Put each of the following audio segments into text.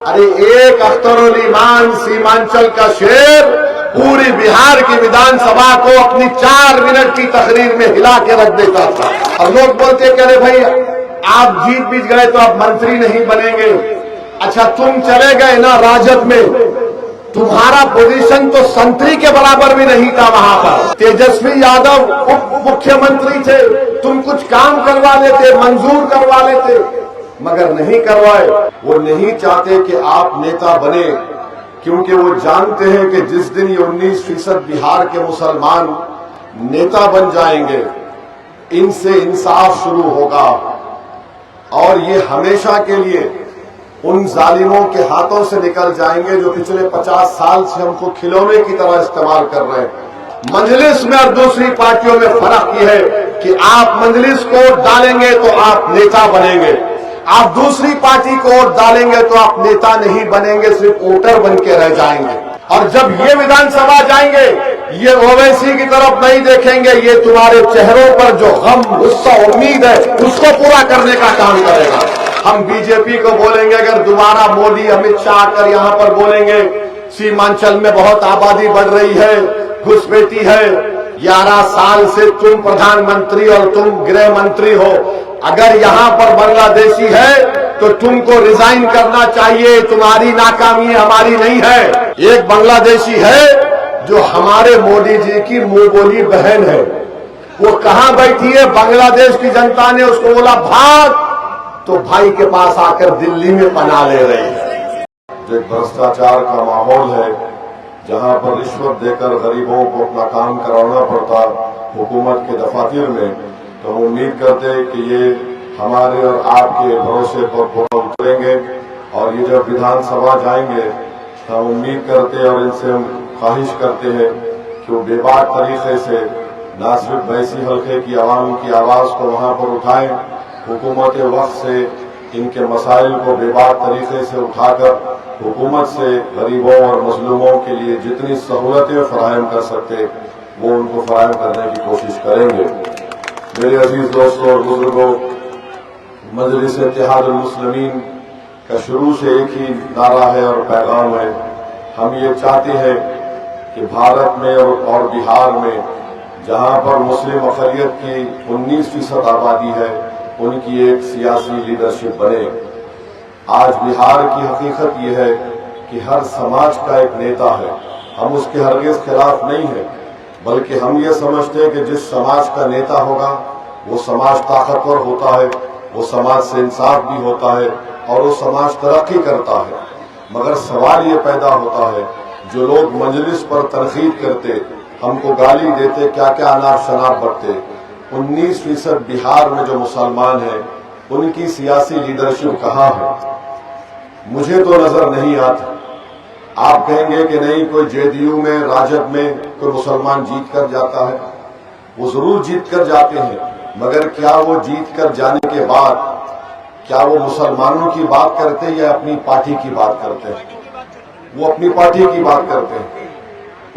अरे एक अख्तरुल ईमान सीमांचल का शेर पूरी बिहार की विधानसभा को अपनी 4 मिनट की तकरीर में हिला के रख देता था। और लोग बोलते कि अरे भाई आप जीत बीत गए तो आप मंत्री नहीं बनेंगे। अच्छा तुम चले गए ना राजद में, तुम्हारा पोजीशन तो संतरी के बराबर भी नहीं था। वहां पर तेजस्वी यादव उप मुख्यमंत्री थे, तुम कुछ काम करवा लेते, मंजूर करवा लेते, मगर नहीं करवाए। वो नहीं चाहते कि आप नेता बने, क्योंकि वो जानते हैं कि जिस दिन ये 19% बिहार के मुसलमान नेता बन जाएंगे, इनसे इंसाफ शुरू होगा और ये हमेशा के लिए उन जालिमों के हाथों से निकल जाएंगे जो पिछले 50 साल से हमको खिलौने की तरह इस्तेमाल कर रहे हैं। मजलिस में और दूसरी पार्टियों में फर्क ये है कि आप मजलिस को वोट डालेंगे तो आप नेता बनेंगे, आप दूसरी पार्टी को वोट डालेंगे तो आप नेता नहीं बनेंगे, सिर्फ वोटर बन के रह जाएंगे। और जब ये विधानसभा जाएंगे, ये ओवैसी की तरफ नहीं देखेंगे, ये तुम्हारे चेहरों पर जो गम, गुस्सा, उम्मीद है उसको पूरा करने का काम करेगा। हम बीजेपी को बोलेंगे, अगर दोबारा मोदी अमित शाह आकर यहां पर बोलेंगे सीमांचल में बहुत आबादी बढ़ रही है, घुसपैठी है, 11 साल से तुम प्रधानमंत्री और तुम गृह मंत्री हो, अगर यहां पर बांग्लादेशी है तो तुमको रिजाइन करना चाहिए, तुम्हारी नाकामी हमारी नहीं है। एक बांग्लादेशी है जो हमारे मोदी जी की मुंह बोली बहन है, वो कहां बैठी है, बांग्लादेश की जनता ने उसको बोला भाग, तो भाई के पास आकर दिल्ली में पनाह ले रही है। जो भ्रष्टाचार का माहौल है, जहां पर रिश्वत देकर गरीबों को अपना काम कराना पड़ता हुकूमत के दफातर में, तो हम उम्मीद करते हैं कि ये हमारे और आपके भरोसे पर पूरा उतरेंगे। और ये जब विधानसभा जाएंगे तो हम उम्मीद करते हैं और इनसे हम ख्वाहिश करते हैं कि वो बेबाक तरीके से न सिर्फ वैसी हल्के की आवाम की आवाज को वहां पर उठाएं, हुकूमत वक्त से इनके मसाइल को बेबाक तरीके से उठाकर हुकूमत से गरीबों और मजलूमों के लिए जितनी सहूलतें फराहम कर सकते वो उनको फराहम करने की कोशिश करेंगे। मेरे अजीज दोस्तों और बुजुर्गों, मजलिस इत्तेहादुल मुस्लिमीन का शुरू से एक ही नारा है और पैगाम है। हम ये चाहते हैं कि भारत में और बिहार में जहां पर मुस्लिम अक़लियत की 19% आबादी है, उनकी एक सियासी लीडरशिप बने। आज बिहार की हकीकत यह है कि हर समाज का एक नेता है। हम उसके हरगिज़ खिलाफ नहीं है, बल्कि हम ये समझते हैं कि जिस समाज का नेता होगा वो समाज ताकतवर होता है, वो समाज से इंसाफ भी होता है और वो समाज तरक्की करता है। मगर सवाल ये पैदा होता है, जो लोग मजलिस पर तनकीद करते, हमको गाली देते, क्या क्या अनाप शनाप बकते, 19% बिहार में जो मुसलमान हैं उनकी सियासी लीडरशिप कहाँ है? मुझे तो नजर नहीं आता। आप कहेंगे कि नहीं, कोई जेडीयू में, राजद में कोई मुसलमान जीत कर जाता है। वो जरूर जीत कर जाते हैं, मगर क्या वो जीत कर जाने के बाद क्या वो मुसलमानों की बात करते हैं या अपनी पार्टी की बात करते हैं? वो अपनी पार्टी की बात करते हैं।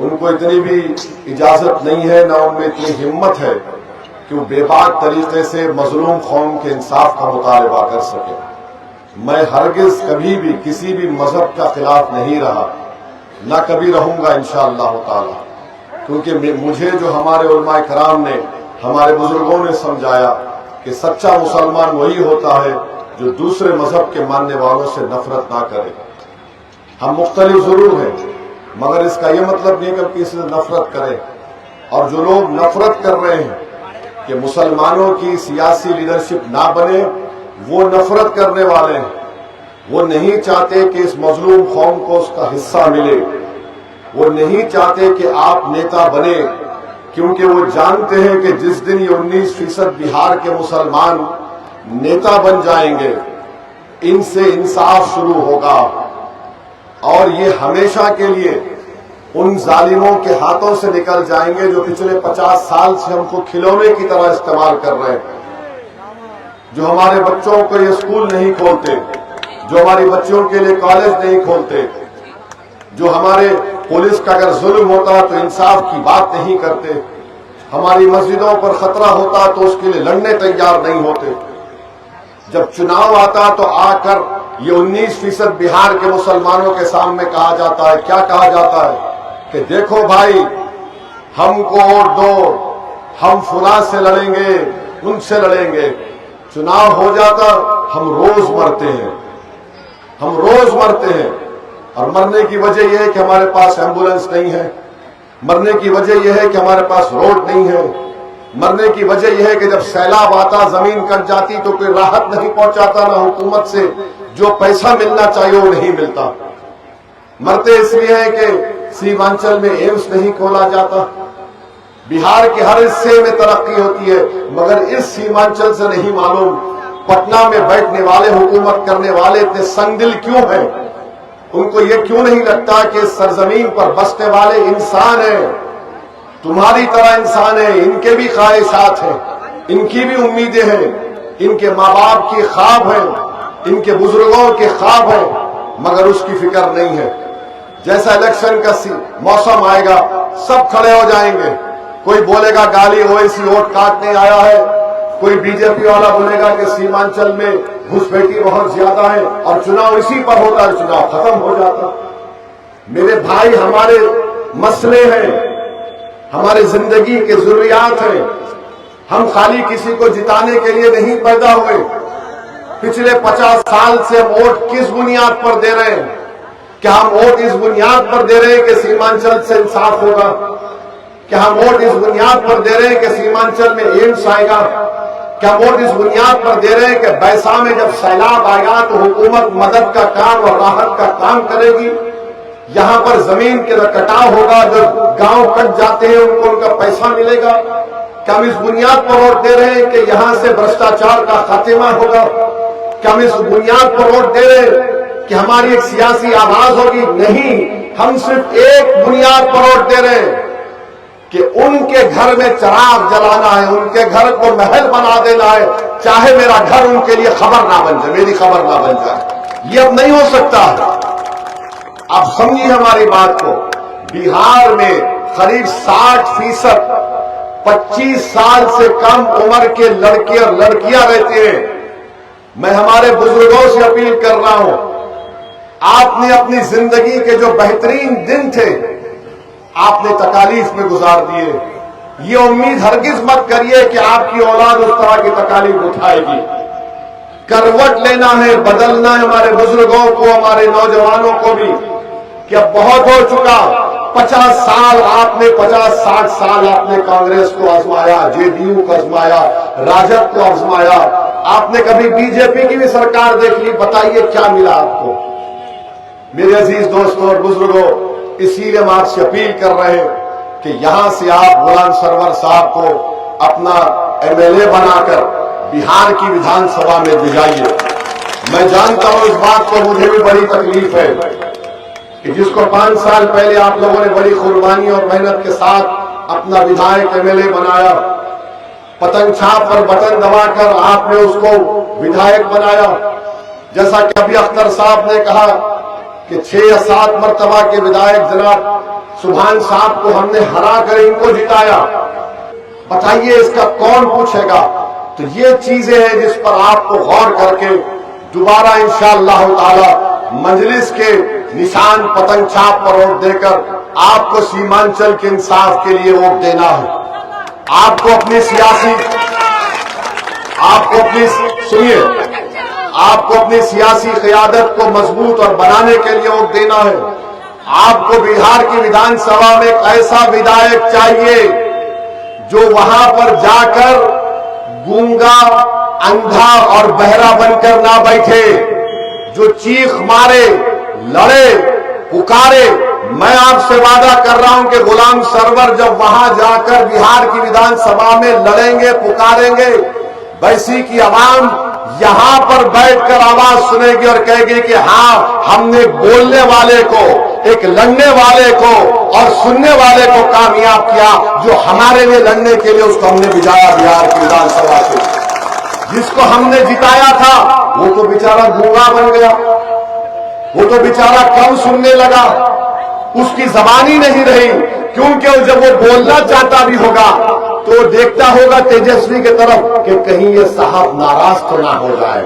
उनको इतनी भी इजाजत नहीं है, ना उनमें इतनी हिम्मत है कि वो बेबाक तरीके से मजलूम कौम के इंसाफ का मुतालबा कर सके। मैं हरगिज कभी भी किसी भी मजहब का खिलाफ नहीं रहा, ना कभी रहूंगा इंशाअल्लाह ताला, क्योंकि मुझे जो हमारे उलमाए कराम ने, हमारे बुजुर्गों ने समझाया कि सच्चा मुसलमान वही होता है जो दूसरे मजहब के मानने वालों से नफरत ना करे। हम मुख्तलिफ जरूर हैं, मगर इसका यह मतलब नहीं कि हम किसी से नफरत करें। और जो लोग नफरत कर रहे हैं कि मुसलमानों की सियासी लीडरशिप ना बने, वो नफरत करने वाले हैं। वो नहीं चाहते कि इस मजलूम कौम को उसका हिस्सा मिले, वो नहीं चाहते कि आप नेता बने, क्योंकि वो जानते हैं कि जिस दिन ये 19% बिहार के मुसलमान नेता बन जाएंगे, इनसे इंसाफ शुरू होगा और ये हमेशा के लिए उन जालिमों के हाथों से निकल जाएंगे जो पिछले 50 साल से हमको खिलौने की तरह इस्तेमाल कर रहे हैं, जो हमारे बच्चों को ये स्कूल नहीं खोलते, जो हमारी बच्चियों के लिए कॉलेज नहीं खोलते, जो हमारे पुलिस का अगर जुल्म होता तो इंसाफ की बात नहीं करते, हमारी मस्जिदों पर खतरा होता तो उसके लिए लड़ने तैयार नहीं होते। जब चुनाव आता तो आकर ये 19% बिहार के मुसलमानों के सामने कहा जाता है। क्या कहा जाता है कि देखो भाई, हमको वोट दो, हम फुला से लड़ेंगे, उनसे लड़ेंगे। चुनाव हो जाता, हम रोज मरते हैं, हम रोज मरते हैं। और मरने की वजह यह है कि हमारे पास एम्बुलेंस नहीं है, मरने की वजह यह है कि हमारे पास रोड नहीं है, मरने की वजह यह है कि जब सैलाब आता, जमीन कट जाती तो कोई राहत नहीं पहुंचाता, ना हुकूमत से जो पैसा मिलना चाहिए वो नहीं मिलता। मरते इसलिए है कि सीमांचल में एम्स नहीं खोला जाता। बिहार के हर हिस्से में तरक्की होती है, मगर इस सीमांचल से नहीं मालूम पटना में बैठने वाले, हुकूमत करने वाले इतने संगदिल क्यों हैं। उनको ये क्यों नहीं लगता कि इस सरजमीन पर बसने वाले इंसान हैं, तुम्हारी तरह इंसान है, इनके भी ख्वाहिशात हैं, इनकी भी उम्मीदें हैं, इनके माँ बाप की ख्वाब हैं, इनके बुजुर्गों के ख्वाब हैं, मगर उसकी फिक्र नहीं है। जैसा इलेक्शन का मौसम आएगा, सब खड़े हो जाएंगे। कोई बोलेगा गाली ओवैसी वोट काटने आया है, कोई बीजेपी वाला बोलेगा कि सीमांचल में घुसपैठी बहुत ज्यादा है, और चुनाव इसी पर होता है, चुनाव खत्म हो जाता। मेरे भाई, हमारे मसले हैं, हमारे जिंदगी के जरूरियात हैं। हम खाली किसी को जिताने के लिए नहीं पैदा हुए। पिछले 50 साल से हम वोट किस बुनियाद पर दे रहे हैं? क्या हम वोट इस बुनियाद पर दे रहे हैं कि सीमांचल से इंसाफ होगा? क्या हम वोट इस बुनियाद पर दे रहे हैं कि सीमांचल में एम्स आएगा? क्या वोट इस बुनियाद पर दे रहे हैं कि बैसा में जब सैलाब आएगा तो हुकूमत मदद का काम और राहत का काम करेगी? यहां पर जमीन के कटाव होगा, जो गांव कट जाते हैं उनको उनका पैसा मिलेगा? क्या हम इस बुनियाद पर वोट दे रहे हैं कि यहां से भ्रष्टाचार का खात्मा होगा? क्या हम इस बुनियाद पर वोट दे रहे हैं कि हमारी एक सियासी आवाज होगी? नहीं, हम सिर्फ एक बुनियाद पर वोट दे रहे हैं कि उनके घर में चिराग जलाना है, उनके घर को महल बना देना है, चाहे मेरा घर उनके लिए खबर ना बन जाए, मेरी खबर ना बन जाए। ये अब नहीं हो सकता। आप समझिए हमारी बात को। बिहार में करीब 60% 25 साल से कम उम्र के लड़के और लड़कियां रहते हैं। मैं हमारे बुजुर्गों से अपील कर रहा हूं, आपने अपनी जिंदगी के जो बेहतरीन दिन थे आपने तकालीफ में गुजार दिए। ये उम्मीद हरगिज मत करिए कि आपकी औलाद उस तरह की तकालीफ उठाएगी। करवट लेना है, बदलना है हमारे बुजुर्गों को, हमारे नौजवानों को भी, कि अब बहुत हो चुका। 50 साल आपने, 50-60 साल आपने कांग्रेस को आजमाया, जेडीयू को आजमाया, राजद को आजमाया, आपने कभी बीजेपी की भी सरकार देख ली, बताइए क्या मिला आपको? मेरे अजीज दोस्तों और बुजुर्गों, इसीलिए हम आपसे अपील कर रहे हैं कि यहां से आप गुलाम सरवर साहब को अपना एमएलए बनाकर बिहार की विधानसभा में भिजाइए। मैं जानता हूं इस बात को, मुझे भी बड़ी तकलीफ है कि जिसको 5 साल पहले आप लोगों ने बड़ी कुर्बानी और मेहनत के साथ अपना विधायक एमएलए बनाया, पतंग छाप पर बटन दबाकर आपने उसको विधायक बनाया। जैसा कि अभी अख्तर साहब ने कहा कि 6 या 7 मरतबा के विधायक जनाब सुभान साहब को हमने हरा कर इनको जिताया। बताइए इसका कौन पूछेगा? तो ये चीजें हैं जिस पर आपको गौर करके दोबारा इंशाअल्लाह ताला मजलिस के निशान पतंग छाप पर वोट देकर आपको सीमांचल के इंसाफ के लिए वोट देना है। आपको अपनी सियासी क़यादत को मजबूत और बनाने के लिए वोट देना है। आपको बिहार की विधानसभा में एक ऐसा विधायक चाहिए जो वहां पर जाकर गूंगा, अंधा और बहरा बनकर ना बैठे, जो चीख मारे, लड़े, पुकारे। मैं आपसे वादा कर रहा हूं कि गुलाम सरवर जब वहां जाकर बिहार की विधानसभा में लड़ेंगे, पुकारेंगे, वैसी की आवाम यहां पर बैठकर आवाज सुनेगी और कहेगी कि हां, हमने बोलने वाले को, एक लड़ने वाले को और सुनने वाले को कामयाब किया, जो हमारे लिए लड़ने के लिए उसको हमने भिजाया बिहार की विधानसभा से। जिसको हमने जिताया था वो तो बेचारा गूंगा बन गया, वो तो बेचारा कम सुनने लगा, उसकी जबान ही नहीं रही। क्योंकि जब वो बोलना चाहता भी होगा तो देखता होगा तेजस्वी की तरफ कि कहीं ये साहब नाराज तो ना हो जाए।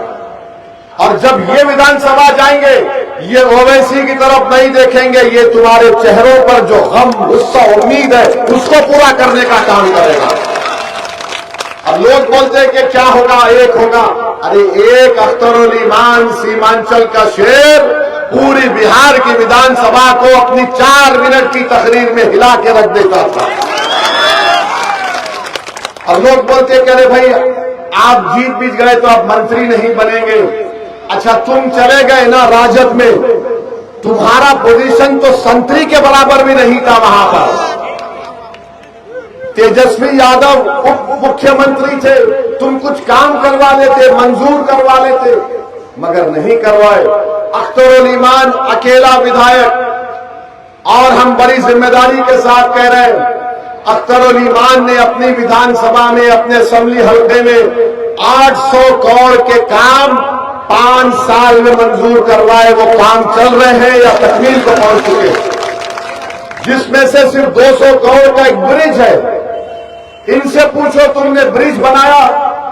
और जब ये विधानसभा जाएंगे, ये ओवैसी की तरफ नहीं देखेंगे, ये तुम्हारे चेहरों पर जो गम, गुस्सा, उम्मीद है उसको पूरा करने का काम करेगा। अब लोग बोलते हैं कि क्या होगा, एक होगा। अरे एक अख्तरुल ईमान सीमांचल का शेर पूरी बिहार की विधानसभा को अपनी 4 मिनट की तकरीर में हिला के रख देता था। और लोग बोलते हैं कि अरे भाई आप जीत गए तो आप मंत्री नहीं बनेंगे। अच्छा तुम चले गए ना राजद में, तुम्हारा पोजीशन तो संतरी के बराबर भी नहीं था वहां पर। तेजस्वी यादव उप मुख्यमंत्री थे, तुम कुछ काम करवा लेते, मंजूर करवा लेते, मगर नहीं करवाए। अख्तरुल ईमान अकेला विधायक, और हम बड़ी जिम्मेदारी के साथ कह रहे हैं, अख्तरुल ईमान ने अपनी विधानसभा में, अपने असेंबली हल्के में 800 करोड़ के काम 5 साल में मंजूर करवाए। वो काम चल रहे हैं या तकमील को पहुंच चुके, जिसमें से सिर्फ 200 करोड़ का एक ब्रिज है। इनसे पूछो तुमने ब्रिज बनाया,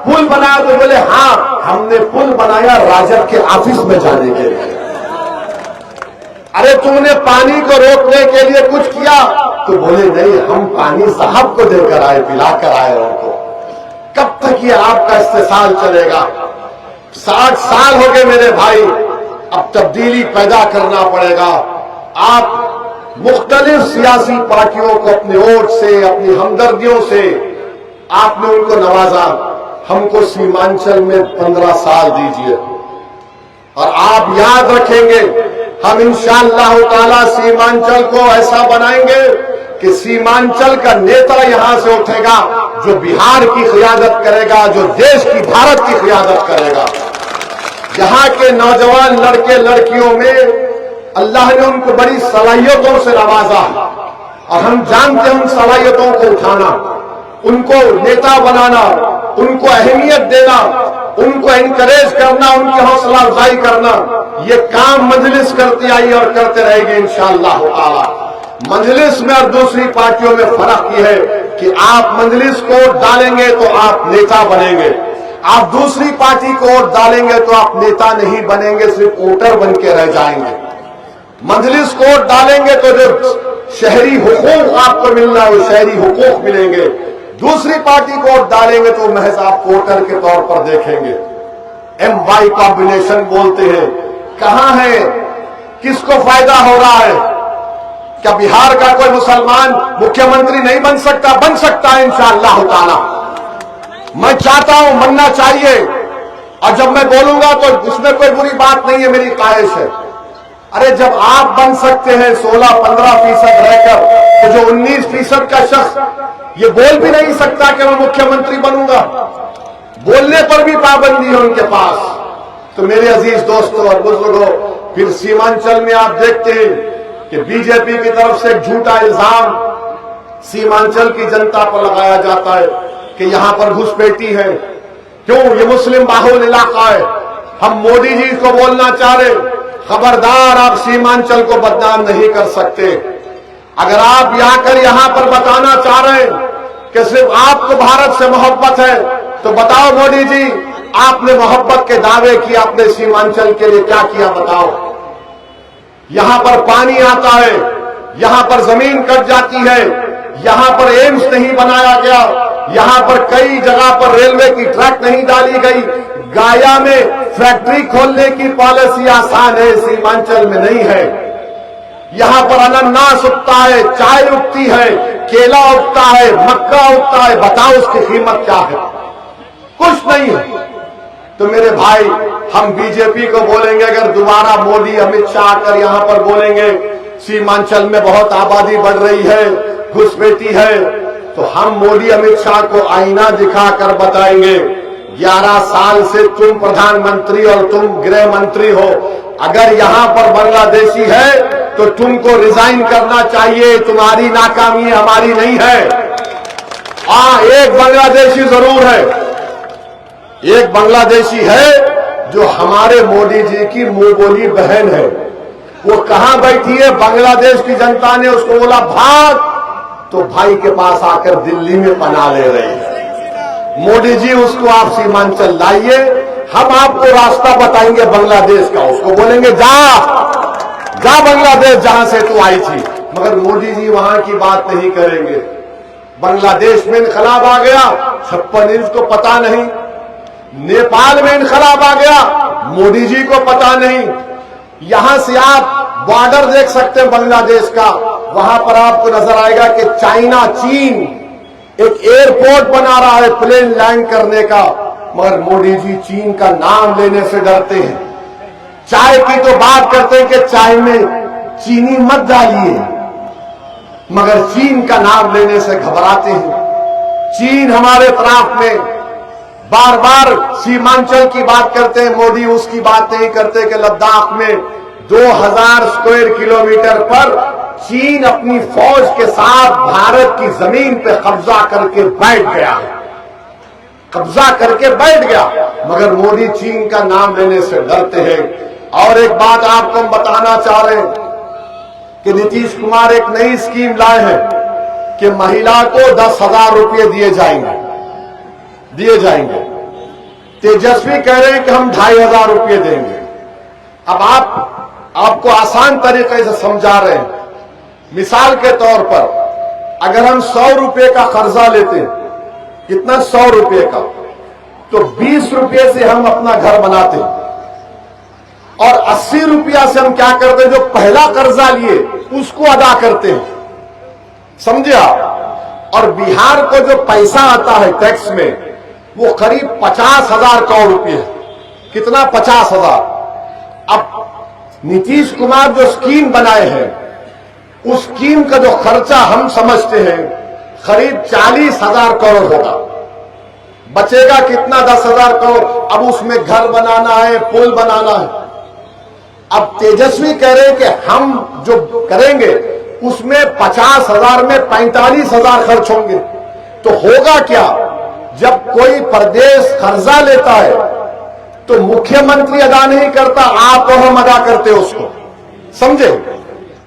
पुल बनाया, तो बोले हाँ हमने पुल बनाया राजद के ऑफिस में जाने के लिए। अरे तुमने पानी को रोकने के लिए कुछ किया, तो बोले नहीं हम पानी साहब को देकर आए, पिलाकर आए उनको। कब तक ये आपका इस्तेसाल चलेगा? 60 साल हो गए मेरे भाई, अब तब्दीली पैदा करना पड़ेगा। आप मुख्तलिफ सियासी पार्टियों को अपने वोट से, अपनी हमदर्दियों से आपने उनको नवाजा। हमको सीमांचल में 15 साल दीजिए, और आप याद रखेंगे हम इंशाअल्लाह ताला सीमांचल को ऐसा बनाएंगे कि सीमांचल का नेता यहां से उठेगा जो बिहार की क़ियादत करेगा, जो देश की, भारत की क़ियादत करेगा। यहां के नौजवान लड़के लड़कियों में अल्लाह ने उनको बड़ी सलाहियतों से नवाजा, और हम जानते हैं उन सलाहियतों को उठाना, उनको नेता बनाना, उनको अहमियत देना, उनको एनकरेज करना, उनकी हौसला अफजाई करना, ये काम मजलिस करती आई और करते रहेगी इंशाअल्लाह ताला। मजलिस में और दूसरी पार्टियों में फर्क यह है कि आप मजलिस को वोट डालेंगे तो आप नेता बनेंगे, आप दूसरी पार्टी को वोट डालेंगे तो आप नेता नहीं बनेंगे, सिर्फ वोटर बन के रह जाएंगे। मजलिस को वोट डालेंगे तो जो शहरी हुकूक आपको मिल रहा है वो शहरी हुकूक मिलेंगे, दूसरी पार्टी को वोट डालेंगे तो महज आप वोटर के तौर पर देखेंगे। MY कॉम्बिनेशन बोलते हैं, कहां है, किसको फायदा हो रहा है? क्या बिहार का कोई मुसलमान मुख्यमंत्री नहीं बन सकता? बन सकता है इंशाअल्लाह ताला। मैं चाहता हूं, बनना चाहिए, और जब मैं बोलूंगा तो इसमें कोई बुरी बात नहीं है, मेरी ख्वाहिश है। अरे जब आप बन सकते हैं 16-15% रहकर, तो जो 19% का शख्स ये बोल भी नहीं सकता कि मैं मुख्यमंत्री बनूंगा, बोलने पर भी पाबंदी है उनके पास। तो मेरे अजीज दोस्तों और बुजुर्गों, फिर सीमांचल में आप देखते हैं कि बीजेपी की तरफ से एक झूठा इल्जाम सीमांचल की जनता पर लगाया जाता है कि यहां पर घुसपैठी है। क्यों? ये मुस्लिम बाहुल इलाका है। हम मोदी जी को बोलना चाह रहे, खबरदार, आप सीमांचल को बदनाम नहीं कर सकते। अगर आप आकर यहां पर बताना चाह रहे हैं कि सिर्फ आपको भारत से मोहब्बत है, तो बताओ मोदी जी, आपने मोहब्बत के दावे किए, आपने सीमांचल के लिए क्या किया बताओ। यहां पर पानी आता है, यहां पर जमीन कट जाती है, यहां पर एम्स नहीं बनाया गया, यहां पर कई जगह पर रेलवे की ट्रैक नहीं डाली गई, गाया में फैक्ट्री खोलने की पॉलिसी आसान है, सीमांचल में नहीं है। यहां पर अनानास उगता है, चाय उगती है, केला उगता है, मक्का उगता है, बताओ उसकी कीमत क्या है? कुछ नहीं है। तो मेरे भाई, हम बीजेपी को बोलेंगे, अगर दोबारा मोदी अमित शाह आकर यहां पर बोलेंगे सीमांचल में बहुत आबादी बढ़ रही है, घुसपैठी है, तो हम मोदी अमित शाह को आईना दिखाकर बताएंगे 11 साल से तुम प्रधानमंत्री और तुम गृह मंत्री हो, अगर यहां पर बांग्लादेशी है तो तुमको रिजाइन करना चाहिए, तुम्हारी नाकामी हमारी नहीं है। एक बांग्लादेशी जरूर है, एक बांग्लादेशी है जो हमारे मोदी जी की मुंह बोली बहन है। वो कहां बैठी है? बांग्लादेश की जनता ने उसको बोला भाग, तो भाई के पास आकर दिल्ली में पनाह ले रही है। मोदी जी, उसको आप सीमांचल लाइए, हम आपको रास्ता बताएंगे बांग्लादेश का। उसको बोलेंगे जा जा बांग्लादेश जहां से तू आई थी। मगर मोदी जी वहां की बात नहीं करेंगे। बांग्लादेश में इनकलाब आ गया, 56 इंच को पता नहीं। नेपाल में इनकलाब आ गया, मोदी जी को पता नहीं। यहां से आप बॉर्डर देख सकते हैं बांग्लादेश का, वहां पर आपको नजर आएगा कि चाइना, चीन एक एयरपोर्ट बना रहा है प्लेन लैंड करने का। मगर मोदी जी चीन का नाम लेने से डरते हैं। चाय की तो बात करते हैं कि चाय में चीनी मत डालिए, मगर चीन का नाम लेने से घबराते हैं। चीन हमारे तरफ में बार बार सीमांचल की बात करते हैं, मोदी उसकी बात नहीं करते कि लद्दाख में 2000 स्क्वायर किलोमीटर पर चीन अपनी फौज के साथ भारत की जमीन पे कब्जा करके बैठ गया, कब्जा करके बैठ गया। मगर मोदी चीन का नाम लेने से डरते हैं। और एक बात आपको हम बताना चाह रहे हैं कि नीतीश कुमार एक नई स्कीम लाए हैं कि महिला को 10,000 रुपये दिए जाएंगे। तेजस्वी कह रहे हैं कि हम 2,500 रुपये देंगे। अब आपको आसान तरीके से समझा रहे हैं। मिसाल के तौर पर अगर हम 100 रुपये का कर्जा लेते हैं, कितना 100 रुपये का, तो 20 रुपये से हम अपना घर बनाते हैं और 80 रुपया से हम क्या करते हैं, जो पहला कर्जा लिए उसको अदा करते हैं। समझे आप? और बिहार को जो पैसा आता है टैक्स में, वो करीब 50,000 करोड़ रुपये है। कितना? 50,000। अब नीतीश कुमार जो स्कीम बनाए हैं, उस स्कीम का जो खर्चा हम समझते हैं करीब 40,000 करोड़ होगा। बचेगा कितना? 10,000 करोड़। अब उसमें घर बनाना है, पुल बनाना है। अब तेजस्वी कह रहे हैं कि हम जो करेंगे उसमें 50,000 में 45,000 खर्च होंगे। तो होगा क्या? जब कोई प्रदेश कर्जा लेता है तो मुख्यमंत्री अदा नहीं करता, आप और हम अदा करते उसको। समझे?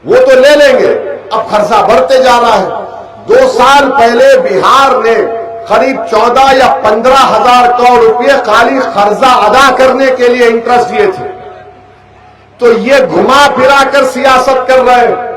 वो तो ले लेंगे, अब खर्चा बढ़ते जा रहा है। 2 साल पहले बिहार ने करीब 14 या 15,000 करोड़ रुपये खाली कर्जा अदा करने के लिए इंटरेस्ट दिए थे। तो ये घुमा फिरा कर सियासत कर रहे हैं।